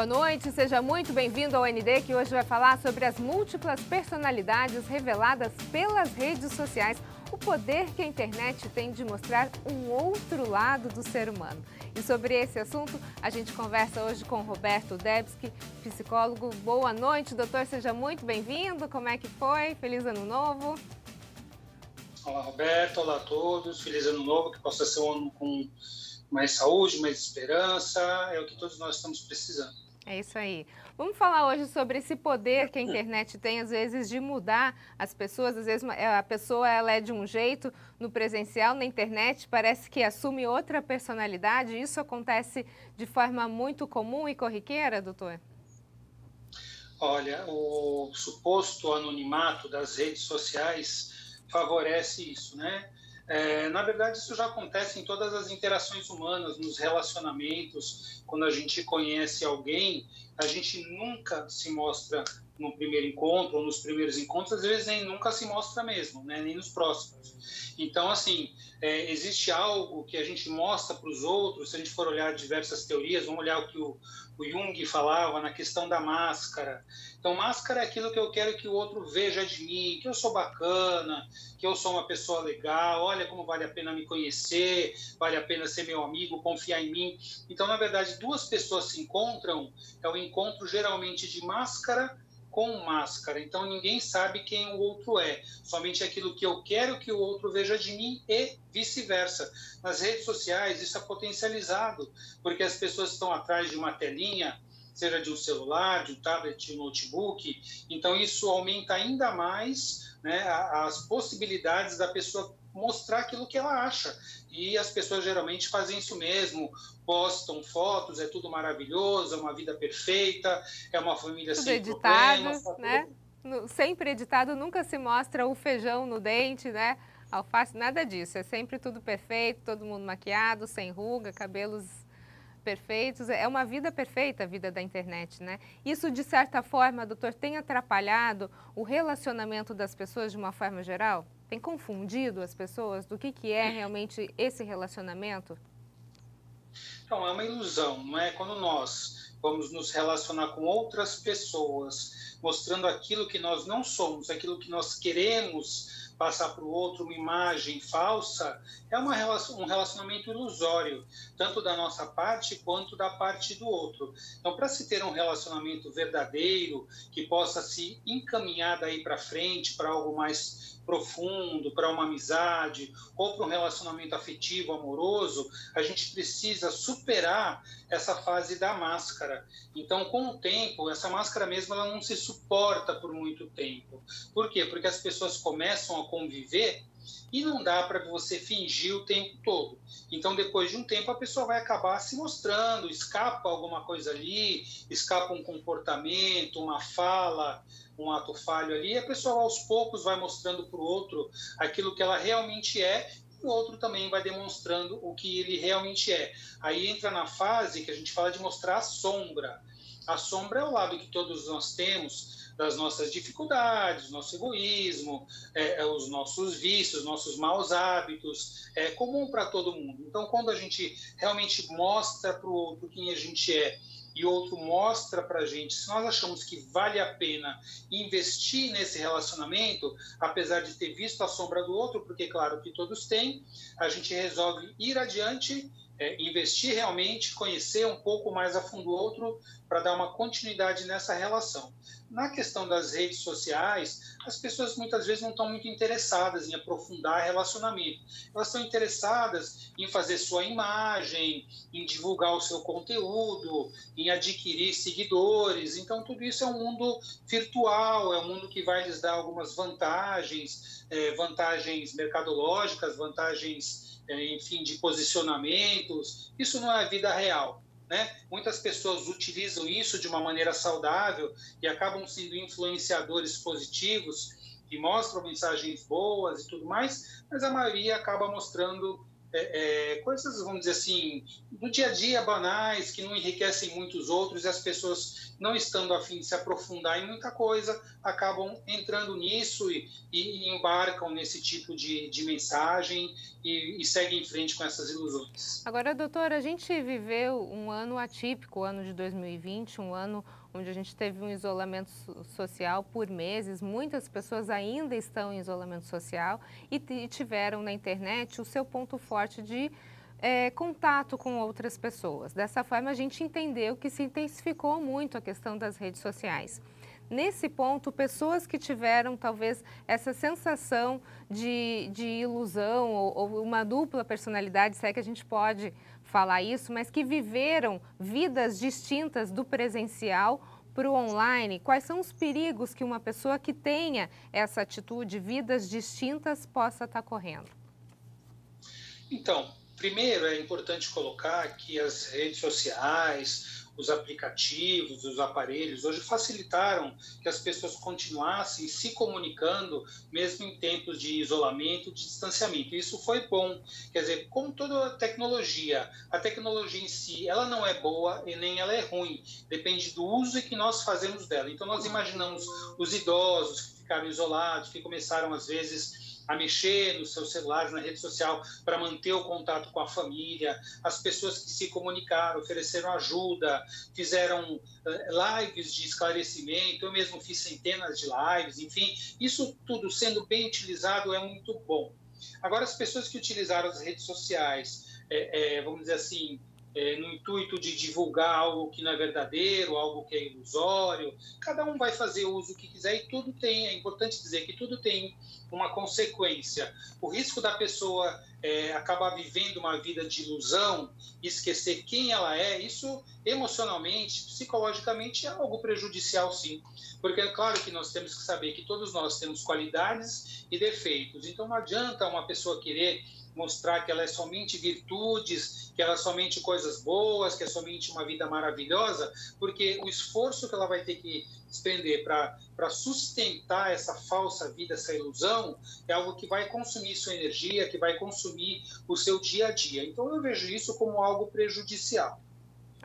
Boa noite, seja muito bem-vindo ao ND, que hoje vai falar sobre as múltiplas personalidades reveladas pelas redes sociais, o poder que a internet tem de mostrar um outro lado do ser humano. E sobre esse assunto, a gente conversa hoje com Roberto Debski, psicólogo. Boa noite, doutor, seja muito bem-vindo. Como é que foi? Feliz Ano Novo. Olá, Roberto. Olá a todos. Feliz Ano Novo, que possa ser um ano com mais saúde, mais esperança. É o que todos nós estamos precisando. É isso aí. Vamos falar hoje sobre esse poder que a internet tem, às vezes, de mudar as pessoas. Às vezes a pessoa ela é de um jeito no presencial, na internet, parece que assume outra personalidade. Isso acontece de forma muito comum e corriqueira, doutor? Olha, o suposto anonimato das redes sociais favorece isso, né? Na verdade, isso já acontece em todas as interações humanas, nos relacionamentos. Quando a gente conhece alguém, a gente nunca se mostra no primeiro encontro, ou nos primeiros encontros, às vezes nem nunca se mostra mesmo, né? Nem nos próximos. Então, assim, existe algo que a gente mostra para os outros. Se a gente for olhar diversas teorias, vamos olhar o que o Jung falava na questão da máscara. Então, máscara é aquilo que eu quero que o outro veja de mim, que eu sou bacana, que eu sou uma pessoa legal, olha como vale a pena me conhecer, vale a pena ser meu amigo, confiar em mim. Então, na verdade, duas pessoas se encontram, é o encontro geralmente de máscara com máscara. Então, ninguém sabe quem o outro é, somente aquilo que eu quero que o outro veja de mim e vice-versa. Nas redes sociais, isso é potencializado, porque as pessoas estão atrás de uma telinha, seja de um celular, de um tablet, de um notebook. Então, isso aumenta ainda mais, né, as possibilidades da pessoa mostrar aquilo que ela acha. E as pessoas geralmente fazem isso mesmo, postam fotos, é tudo maravilhoso, é uma vida perfeita, é uma família tudo sem editado, problemas. né? Sempre editado, nunca se mostra o feijão no dente, né? Alface, nada disso. É sempre tudo perfeito, todo mundo maquiado, sem ruga, cabelos perfeitos. É uma vida perfeita a vida da internet, né? Isso, de certa forma, doutor, tem atrapalhado o relacionamento das pessoas de uma forma geral? Tem confundido as pessoas do que é realmente esse relacionamento? Então, é uma ilusão, não é? Quando nós vamos nos relacionar com outras pessoas, mostrando aquilo que nós não somos, aquilo que nós queremos passar para o outro, uma imagem falsa, é um relacionamento ilusório, tanto da nossa parte quanto da parte do outro. Então, para se ter um relacionamento verdadeiro, que possa se encaminhar daí para frente, para algo mais profundo, para uma amizade ou para um relacionamento afetivo, amoroso, a gente precisa superar essa fase da máscara. Então, com o tempo, essa máscara mesmo ela não se suporta por muito tempo. Por quê? Porque as pessoas começam a conviver e não dá para você fingir o tempo todo. Então, depois de um tempo, a pessoa vai acabar se mostrando, escapa alguma coisa ali, escapa um comportamento, uma fala, um ato falho ali, e a pessoa aos poucos vai mostrando para o outro aquilo que ela realmente é, e o outro também vai demonstrando o que ele realmente é. Aí entra na fase que a gente fala de mostrar a sombra. A sombra é o lado que todos nós temos das nossas dificuldades, nosso egoísmo, os nossos vícios, nossos maus hábitos, é comum para todo mundo. Então, quando a gente realmente mostra para o outro quem a gente é e o outro mostra para a gente, se nós achamos que vale a pena investir nesse relacionamento, apesar de ter visto a sombra do outro, porque, claro, que todos têm, a gente resolve ir adiante, investir realmente, conhecer um pouco mais a fundo o outro para dar uma continuidade nessa relação. Na questão das redes sociais, as pessoas muitas vezes não estão muito interessadas em aprofundar relacionamento. Elas estão interessadas em fazer sua imagem, em divulgar o seu conteúdo, em adquirir seguidores. Então, tudo isso é um mundo virtual, é um mundo que vai lhes dar algumas vantagens, vantagens mercadológicas, vantagens, enfim, de posicionamentos. Isso não é a vida real. Né? Muitas pessoas utilizam isso de uma maneira saudável e acabam sendo influenciadores positivos que mostram mensagens boas e tudo mais, mas a maioria acaba mostrando coisas, vamos dizer assim, do dia a dia, banais, que não enriquecem muitos outros, e as pessoas, não estando a fim de se aprofundar em muita coisa, acabam entrando nisso e embarcam nesse tipo de mensagem e seguem em frente com essas ilusões. Agora, doutora, a gente viveu um ano atípico, o ano de 2020, um ano onde a gente teve um isolamento social por meses. Muitas pessoas ainda estão em isolamento social e tiveram na internet o seu ponto forte de contato com outras pessoas. Dessa forma, a gente entendeu que se intensificou muito a questão das redes sociais. Nesse ponto, pessoas que tiveram talvez essa sensação de ilusão ou uma dupla personalidade, se é que a gente pode falar isso, mas que viveram vidas distintas do presencial para o online, quais são os perigos que uma pessoa que tenha essa atitude, vidas distintas, possa estar correndo? Então, primeiro é importante colocar que as redes sociais, os aplicativos, os aparelhos, hoje facilitaram que as pessoas continuassem se comunicando, mesmo em tempos de isolamento, de distanciamento. Isso foi bom. Quer dizer, como toda a tecnologia em si, ela não é boa e nem ela é ruim. Depende do uso que nós fazemos dela. Então, nós imaginamos os idosos que ficaram isolados, que começaram, às vezes, a mexer nos seus celulares, na rede social, para manter o contato com a família, as pessoas que se comunicaram, ofereceram ajuda, fizeram lives de esclarecimento, eu mesmo fiz centenas de lives, enfim, isso tudo sendo bem utilizado é muito bom. Agora, as pessoas que utilizaram as redes sociais, vamos dizer assim, no intuito de divulgar algo que não é verdadeiro, algo que é ilusório, cada um vai fazer o uso que quiser e tudo tem, é importante dizer que tudo tem uma consequência. O risco da pessoa acabar vivendo uma vida de ilusão, esquecer quem ela é, isso emocionalmente, psicologicamente é algo prejudicial, sim. Porque é claro que nós temos que saber que todos nós temos qualidades e defeitos. Então não adianta uma pessoa querer mostrar que ela é somente virtudes, que ela é somente coisas boas, que é somente uma vida maravilhosa, porque o esforço que ela vai ter que despender para sustentar essa falsa vida, essa ilusão, é algo que vai consumir sua energia, que vai consumir o seu dia a dia. Então eu vejo isso como algo prejudicial.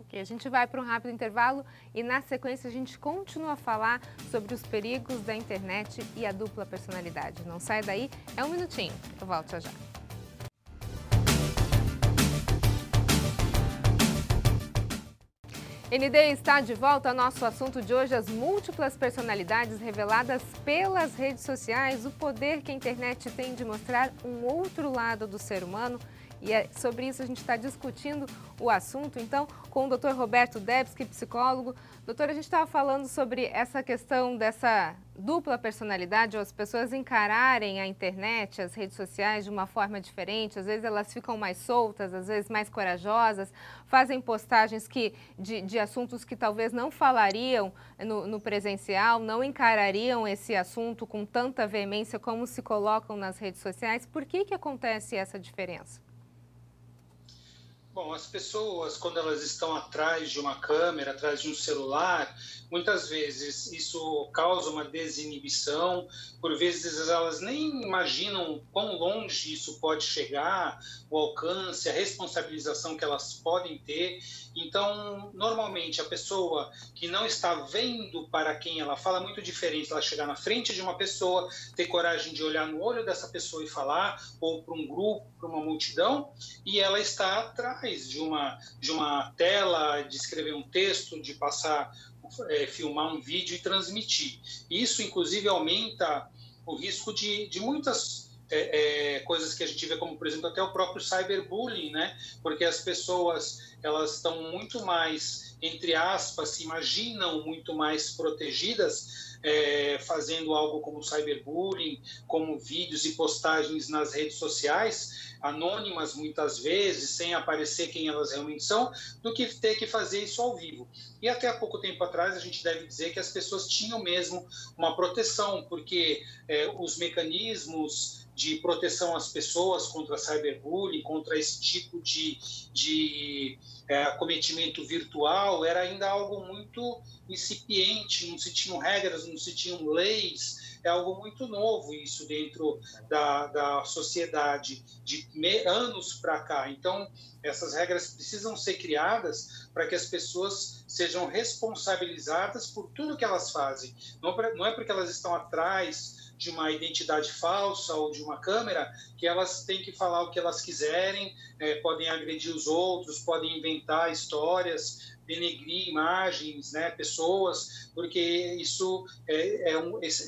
Ok, a gente vai para um rápido intervalo e na sequência a gente continua a falar sobre os perigos da internet e a dupla personalidade. Não sai daí, é um minutinho, eu volto já já. ND está de volta ao nosso assunto de hoje, as múltiplas personalidades reveladas pelas redes sociais, o poder que a internet tem de mostrar um outro lado do ser humano. E sobre isso a gente está discutindo o assunto, então, com o Dr. Roberto Debski, psicólogo. Doutor, a gente estava falando sobre essa questão dessa dupla personalidade, ou as pessoas encararem a internet, as redes sociais de uma forma diferente. Às vezes elas ficam mais soltas, às vezes mais corajosas, fazem postagens de assuntos que talvez não falariam no presencial, não encarariam esse assunto com tanta veemência como se colocam nas redes sociais. Por que acontece essa diferença? Bom, as pessoas, quando elas estão atrás de uma câmera, atrás de um celular, muitas vezes isso causa uma desinibição, por vezes elas nem imaginam quão longe isso pode chegar, o alcance, a responsabilização que elas podem ter. Então, normalmente, a pessoa que não está vendo para quem ela fala, é muito diferente ela chegar na frente de uma pessoa, ter coragem de olhar no olho dessa pessoa e falar, ou para um grupo, para uma multidão, e ela está atrás de uma tela, de escrever um texto, de passar, filmar um vídeo e transmitir. Isso, inclusive, aumenta o risco de muitas coisas que a gente vê, como, por exemplo, até o próprio cyberbullying, né? Porque as pessoas, elas estão muito mais, entre aspas, se imaginam muito mais protegidas, fazendo algo como cyberbullying, como vídeos e postagens nas redes sociais, anônimas muitas vezes, sem aparecer quem elas realmente são, do que ter que fazer isso ao vivo. E até há pouco tempo atrás a gente deve dizer que as pessoas tinham mesmo uma proteção, porque os mecanismos de proteção às pessoas contra cyberbullying, contra esse tipo de acometimento virtual, era ainda algo muito incipiente, não se tinham regras, não se tinham leis, é algo muito novo isso dentro da sociedade, de anos para cá. Então, essas regras precisam ser criadas para que as pessoas sejam responsabilizadas por tudo que elas fazem. Não é porque elas estão atrás de uma identidade falsa ou de uma câmera que elas têm que falar o que elas quiserem, podem agredir os outros, podem inventar histórias, denegrir imagens, né, pessoas, porque isso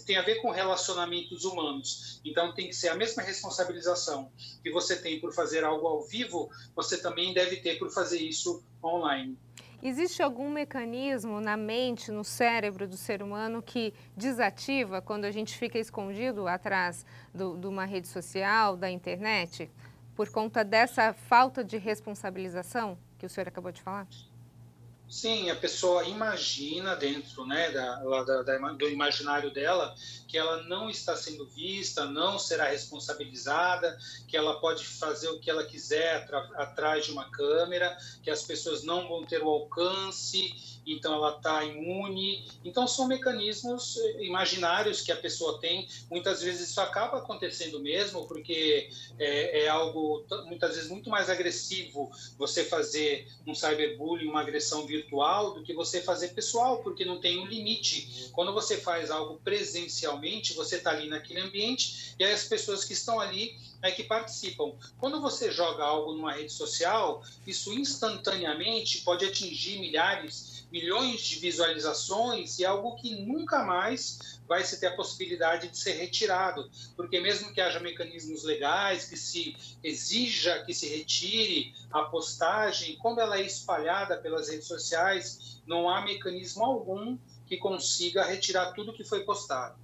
tem a ver com relacionamentos humanos. Então, tem que ser a mesma responsabilização que você tem por fazer algo ao vivo, você também deve ter por fazer isso online. Existe algum mecanismo na mente, no cérebro do ser humano que desativa quando a gente fica escondido atrás de uma rede social, da internet, por conta dessa falta de responsabilização que o senhor acabou de falar? Sim, a pessoa imagina dentro, né, do imaginário dela que ela não está sendo vista, não será responsabilizada, que ela pode fazer o que ela quiser atrás de uma câmera, que as pessoas não vão ter o alcance, então ela está imune. Então são mecanismos imaginários que a pessoa tem. Muitas vezes isso acaba acontecendo mesmo, porque é algo muitas vezes muito mais agressivo você fazer um cyberbullying, uma agressão virtual, do que você fazer pessoal, porque não tem um limite. Quando você faz algo presencialmente, você está ali naquele ambiente e aí as pessoas que estão ali é que participam. Quando você joga algo numa rede social, isso instantaneamente pode atingir milhões de visualizações e algo que nunca mais vai se ter a possibilidade de ser retirado, porque mesmo que haja mecanismos legais, que se exija que se retire a postagem, quando ela é espalhada pelas redes sociais, não há mecanismo algum que consiga retirar tudo que foi postado.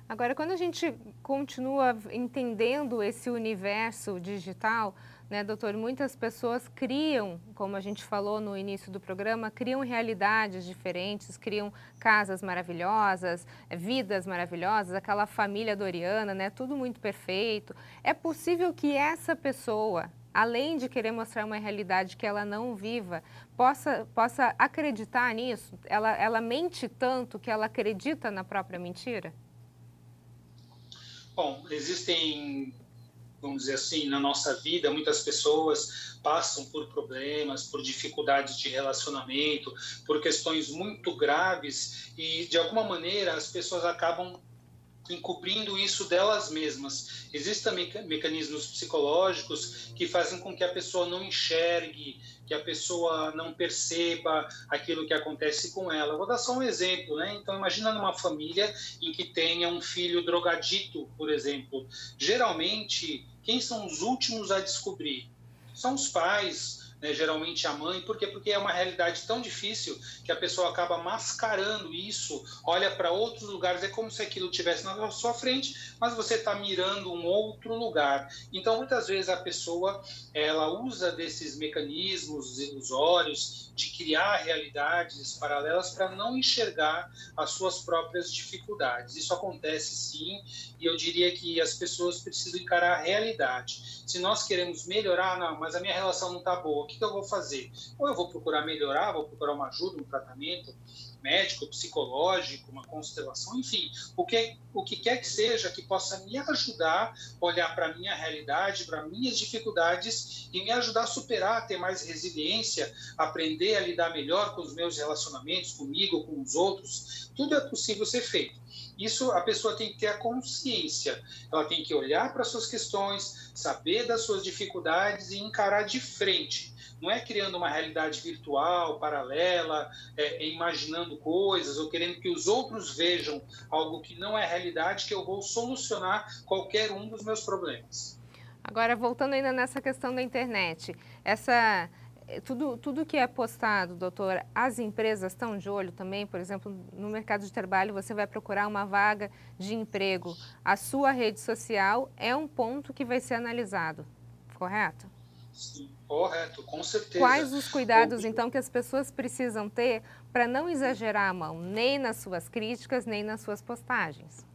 Agora, quando a gente continua entendendo esse universo digital, né, doutor, muitas pessoas criam, como a gente falou no início do programa, criam realidades diferentes, criam casas maravilhosas, vidas maravilhosas, aquela família doriana, né, tudo muito perfeito. É possível que essa pessoa, além de querer mostrar uma realidade que ela não viva, possa acreditar nisso? Ela mente tanto que ela acredita na própria mentira? Bom, existem, vamos dizer assim, na nossa vida, muitas pessoas passam por problemas, por dificuldades de relacionamento, por questões muito graves e, de alguma maneira, as pessoas acabam encobrindo isso delas mesmas. Existem mecanismos psicológicos que fazem com que a pessoa não enxergue, que a pessoa não perceba aquilo que acontece com ela. Vou dar só um exemplo, né? Então, imagina numa família em que tenha um filho drogadito, por exemplo. Geralmente, quem são os últimos a descobrir? São os pais, né, geralmente a mãe. Por quê? Porque é uma realidade tão difícil que a pessoa acaba mascarando isso, olha para outros lugares, é como se aquilo estivesse na sua frente, mas você está mirando um outro lugar. Então, muitas vezes a pessoa ela usa desses mecanismos ilusórios de criar realidades paralelas para não enxergar as suas próprias dificuldades. Isso acontece sim, e eu diria que as pessoas precisam encarar a realidade. Se nós queremos melhorar, não, mas a minha relação não está boa, o que eu vou fazer? Ou eu vou procurar melhorar, vou procurar uma ajuda, um tratamento médico, psicológico, uma constelação, enfim, o que quer que seja que possa me ajudar a olhar para a minha realidade, para minhas dificuldades e me ajudar a superar, a ter mais resiliência, aprender a lidar melhor com os meus relacionamentos, comigo, com os outros. Tudo é possível ser feito. Isso a pessoa tem que ter a consciência, ela tem que olhar para as suas questões, saber das suas dificuldades e encarar de frente. Não é criando uma realidade virtual, paralela, imaginando coisas ou querendo que os outros vejam algo que não é realidade, que eu vou solucionar qualquer um dos meus problemas. Agora, voltando ainda nessa questão da internet, tudo que é postado, doutor, as empresas estão de olho também? Por exemplo, no mercado de trabalho, você vai procurar uma vaga de emprego. A sua rede social é um ponto que vai ser analisado, correto? Sim, correto, com certeza. Quais os cuidados, então, que as pessoas precisam ter para não exagerar a mão, nem nas suas críticas, nem nas suas postagens?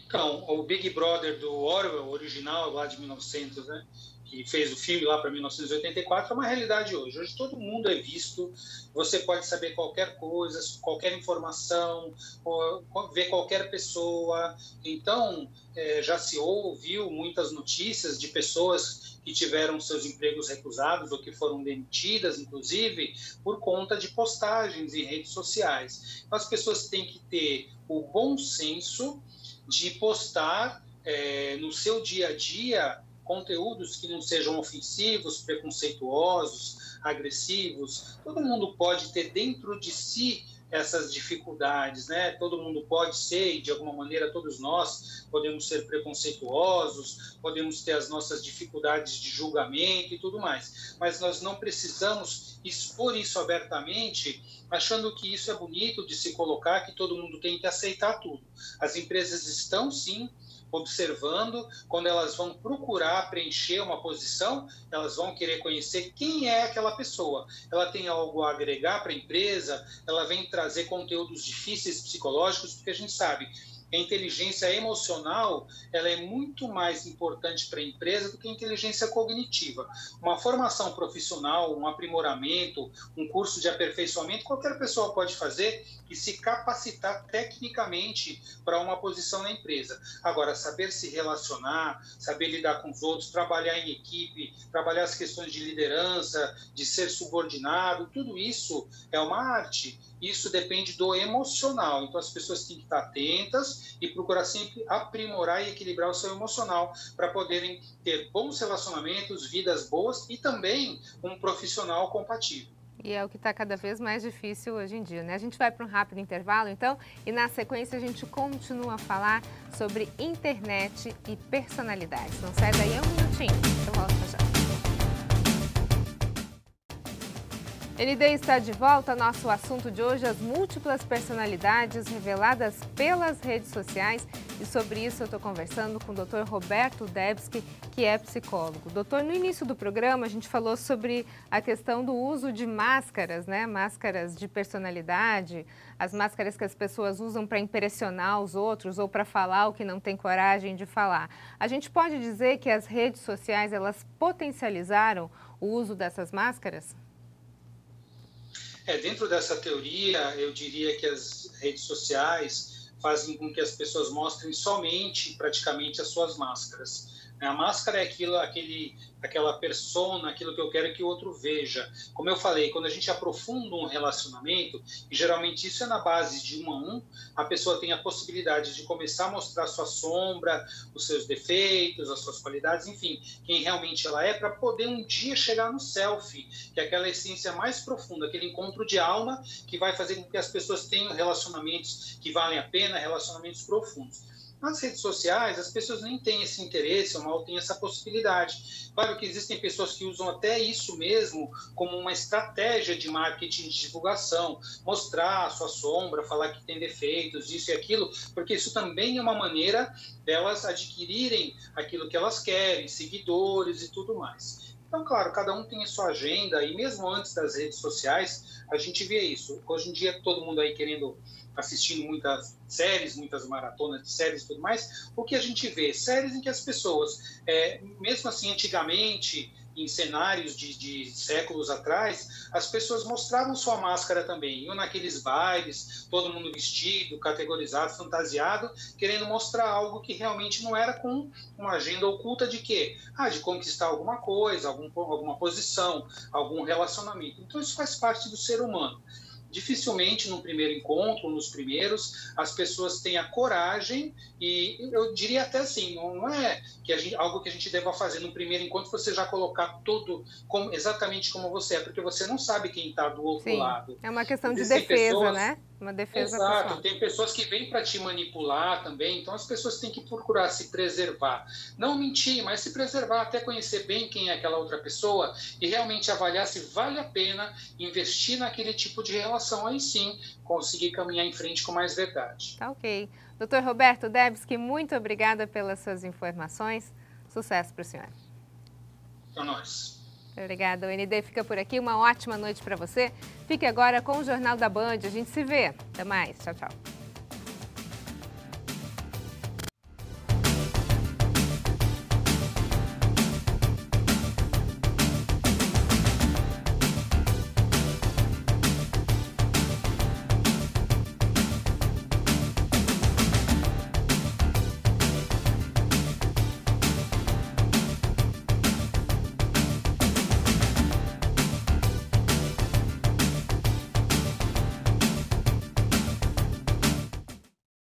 Então, o Big Brother do Orwell, original, lá de 1900, né? que fez o filme lá para 1984, é uma realidade hoje. Hoje todo mundo é visto, você pode saber qualquer coisa, qualquer informação, ver qualquer pessoa. Então, já se ouviu muitas notícias de pessoas que tiveram seus empregos recusados ou que foram demitidas, inclusive, por conta de postagens em redes sociais. Então, as pessoas têm que ter o bom senso de postar no seu dia a dia conteúdos que não sejam ofensivos, preconceituosos, agressivos. Todo mundo pode ter dentro de si essas dificuldades, né? Todo mundo pode ser, e de alguma maneira todos nós podemos ser preconceituosos, podemos ter as nossas dificuldades de julgamento e tudo mais, mas nós não precisamos expor isso abertamente, achando que isso é bonito de se colocar, que todo mundo tem que aceitar tudo. As empresas estão, sim, observando, quando elas vão procurar preencher uma posição, elas vão querer conhecer quem é aquela pessoa. Ela tem algo a agregar para a empresa, ela vem trazer conteúdos difíceis psicológicos, porque a gente sabe que a inteligência emocional ela é muito mais importante para a empresa do que a inteligência cognitiva. Uma formação profissional, um aprimoramento, um curso de aperfeiçoamento, qualquer pessoa pode fazer e se capacitar tecnicamente para uma posição na empresa. Agora, saber se relacionar, saber lidar com os outros, trabalhar em equipe, trabalhar as questões de liderança, de ser subordinado, tudo isso é uma arte. Isso depende do emocional. Então, as pessoas têm que estar atentas e procurar sempre aprimorar e equilibrar o seu emocional para poderem ter bons relacionamentos, vidas boas e também um profissional compatível. E é o que está cada vez mais difícil hoje em dia, né? A gente vai para um rápido intervalo, então, e na sequência a gente continua a falar sobre internet e personalidades. Não sai daí um minutinho, eu volto já. ND está de volta. Nosso assunto de hoje, as múltiplas personalidades reveladas pelas redes sociais. E sobre isso eu estou conversando com o Dr. Roberto Debski, que é psicólogo. Doutor, no início do programa a gente falou sobre a questão do uso de máscaras, né? Máscaras de personalidade, as máscaras que as pessoas usam para impressionar os outros ou para falar o que não tem coragem de falar. A gente pode dizer que as redes sociais, elas potencializaram o uso dessas máscaras? Dentro dessa teoria, eu diria que as redes sociais fazem com que as pessoas mostrem somente, praticamente, as suas máscaras. A máscara é aquela persona, aquilo que eu quero que o outro veja. Como eu falei, quando a gente aprofunda um relacionamento, e geralmente isso é na base de 1 a 1, a pessoa tem a possibilidade de começar a mostrar a sua sombra, os seus defeitos, as suas qualidades, enfim, quem realmente ela é, para poder um dia chegar no selfie, que é aquela essência mais profunda, aquele encontro de alma que vai fazer com que as pessoas tenham relacionamentos que valem a pena, relacionamentos profundos. Nas redes sociais, as pessoas nem têm esse interesse, ou mal têm essa possibilidade. Claro que existem pessoas que usam até isso mesmo como uma estratégia de marketing de divulgação, mostrar a sua sombra, falar que tem defeitos, isso e aquilo, porque isso também é uma maneira delas adquirirem aquilo que elas querem, seguidores e tudo mais. Então, claro, cada um tem a sua agenda, e mesmo antes das redes sociais, a gente vê isso. Hoje em dia, todo mundo aí assistindo muitas séries, muitas maratonas de séries e tudo mais, o que a gente vê? Séries em que as pessoas, mesmo assim, antigamente, em cenários de séculos atrás, as pessoas mostravam sua máscara também. Iam naqueles bailes, todo mundo vestido, categorizado, fantasiado, querendo mostrar algo que realmente não era com uma agenda oculta de quê? De conquistar alguma coisa, alguma posição, algum relacionamento. Então, isso faz parte do ser humano. Dificilmente no primeiro encontro, nos primeiros, as pessoas têm a coragem, e eu diria até assim, não é algo que a gente deva fazer no primeiro encontro, você já colocar tudo exatamente como você é, porque você não sabe quem está do outro lado. É uma questão de defesa, né? Uma defesa Exato, pessoal. Tem pessoas que vêm para te manipular também, então as pessoas têm que procurar se preservar. Não mentir, mas se preservar, até conhecer bem quem é aquela outra pessoa e realmente avaliar se vale a pena investir naquele tipo de relação, aí sim conseguir caminhar em frente com mais verdade. Tá ok. Dr. Roberto Debski, muito obrigada pelas suas informações. Sucesso para o senhor. Para nós. Obrigada. O ND fica por aqui. Uma ótima noite para você. Fique agora com o Jornal da Band. A gente se vê. Até mais. Tchau, tchau.